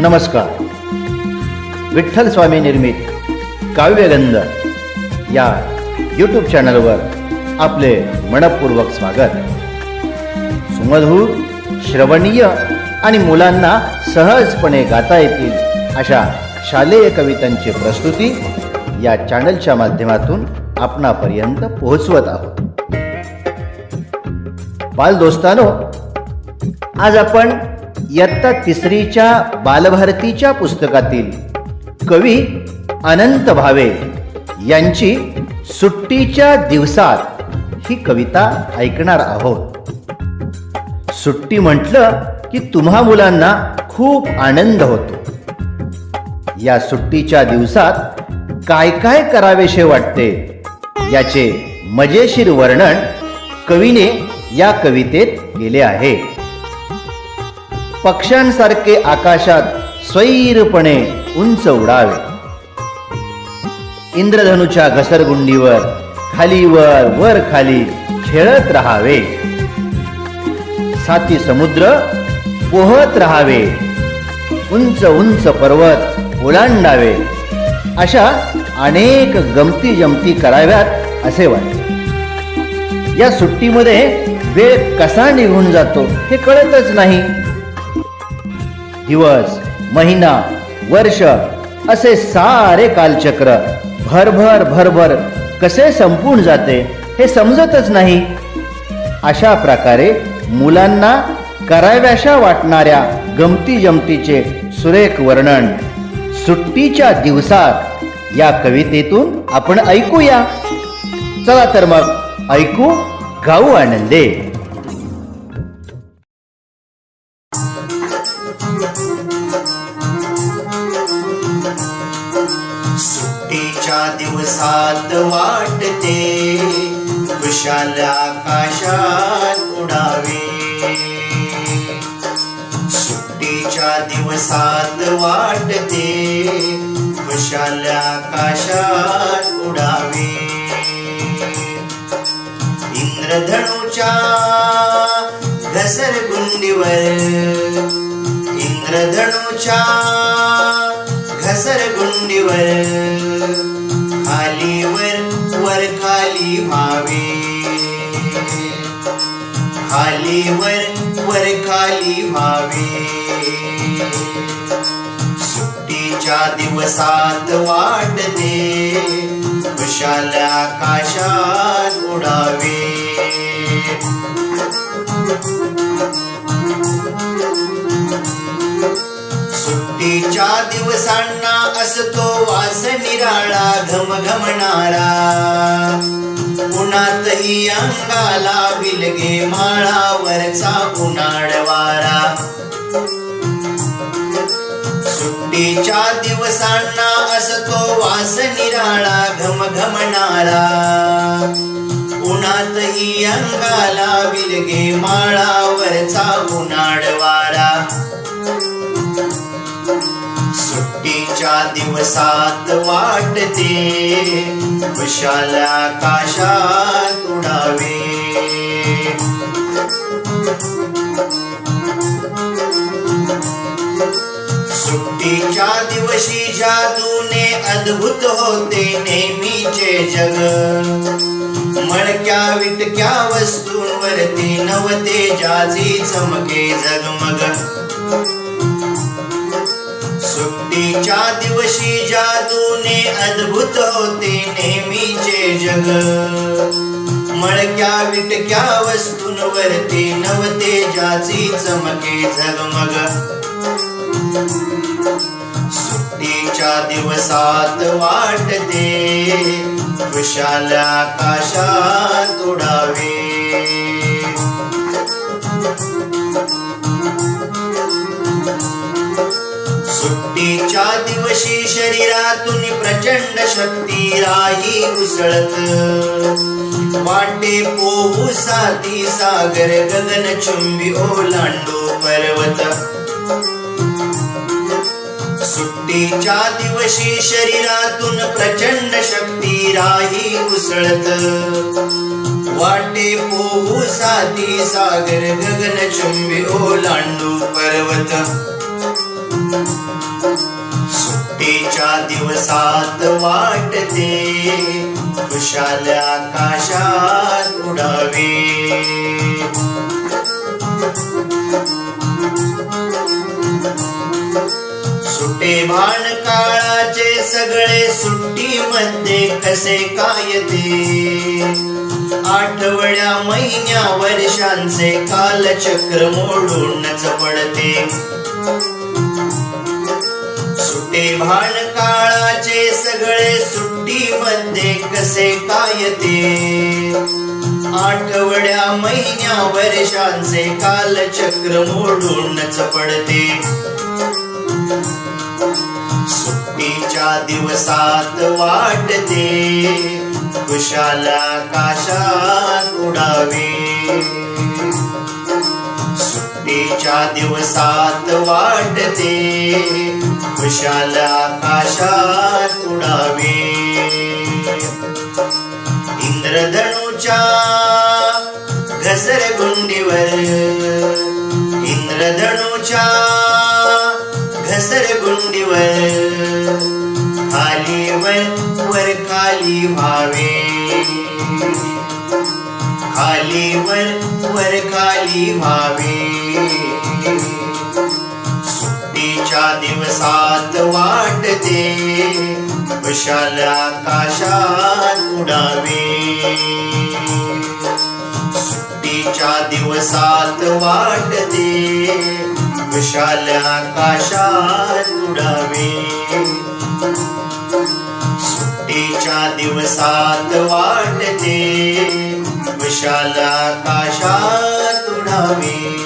नमस्कार. विठ्ठल स्वामी निर्मित काव्यगंध या यूट्यूब चॅनलवर आपले मनपूर्वक स्वागत. सुमधुर, श्रवणीय आणि मुलांना सहजपणे गाता येतील अशा शालेय कवितांची प्रस्तुती या चॅनलच्या माध्यमातून आपणापर्यंत पोहोचवत आहोत. बालदोस्तानो, आज आपण इयत्ता तिसरीच्या बालभारतीच्या पुस्तकातील कवी अनंत भावे यांची सुट्टीच्या दिवसात ही कविता ऐकणार आहोत. सुट्टी म्हटलं की तुम्हा मुलांना खूप आनंद होतो. या सुट्टीच्या दिवसात काय काय करावेसे वाटते याचे मजेशीर वर्णन कवीने या कवितेत केले आहे. पक्ष्यांसारखे आकाशात स्वैरपणे उंच उडावे, इंद्रधनुच्या घसरगुंडीवर खालीवर वर खाली खेळत राहावे, साती समुद्र पोहत राहावे, उंच उंच पर्वत ओलांडावे, अशा अनेक गमती जमती कराव्यात असे वाटते. या सुट्टीमध्ये वेळ कसा निघून जातो हे कळतच नाही. दिवस, महिना, वर्ष असे सारे कालचक्र भरभर भरभर कसे संपून जाते हे समजतच नाही. अशा प्रकारे मुलांना कराव्याशा वाटणाऱ्या गमती जमतीचे सुरेख वर्णन सुट्टीच्या दिवसात या कवितेतून आपण ऐकूया. चला तर मग ऐकू, गाऊ आनंदे. सुट्टीच्या दिवसात वाटते विशाल आकाशात उडावे. सुट्टीच्या दिवसात वाटते विशाल आकाशात उडावे. इंद्रधनुच्या घसरगुंडीवर, इंद्रधनुच्या घसरगुंडीवर खालीवर वर खाली व्हावे, खालीवर वर खाली व्हावे. सुट्टीच्या दिवसात वाटते विशाल आकाशात उडावे. सुट्टीच्या दिवसांना असतो वास निराळा घमघमणारा, उन्हातही अंगाला बिलगे माळावरचा उन्हाळवारा. सुट्टीच्या दिवसांना असतो वास निराळा घमघमणारा, उन्हातही अंगाला बिलगे माळावरचा उन्हाळवारा. सुट्टीच्या दिवसात वाटते विशाल आकाशात उडावे. सुट्टीच्या दिवशी जादूने अद्भुत होते नेहमीचे जग, मळक्या विटक्या वस्तूंवरती नवते जाची चमके झगमग. सुट्टीच्या दिवशी जादूने अद्भुत होते नेहमीचे जग, मळक्या विटक्या वस्तूंवरती नवते जाची चमके झगमग. सुट्टीच्या दिवसात वाटते विशाल आकाशात उडावे. सुट्टीच्या दिवशी शरीरातून प्रचंड शक्ती राही उसळत, वाटे पोहू साती सागर गगनचुंबी ओलांडू पर्वत. सुट्टीच्या दिवशी शरीरातून प्रचंड शक्ती राही उसळत, वाटे पोहू साती सागर गगनचुंबी ओलांडू पर्वत. सुट्टीच्या दिवसात वाटते खुशाल आकाशात उडावे. सुटे भान काळाचे सगळे सुट्टीमध्ये कसे काय ते. आठवड्या महिन्या वर्षांचे कालचक्र मोडूनच पडते. सुटे भान काळाचे सगळे सुट्टीमध्ये कसे काय ते. आठवड्या महिन्या वर्षांचे कालचक्र मोडूनच पडते. सुट्टीच्या दिवसात वाटते खुशाल आकाशात उडावे. सुट्टीच्या दिवसात वाटते खुशाल आकाशात उडावे. इंद्रधनुच्या घसरगुंडीवर, इंद्रधनुच्या घसरगुंडीवर खालीवर वर खाली व्हावे. खालीवर वर खाली व्हावे. सुट्टीच्या दिवसात वाटते खुशाल आकाशात उडावे. सुट्टीच्या दिवसात वाटते खुशाल आकाशात उडावे. सुट्टीच्या दिवसात वाटते खुशाल आकाशात उडावे.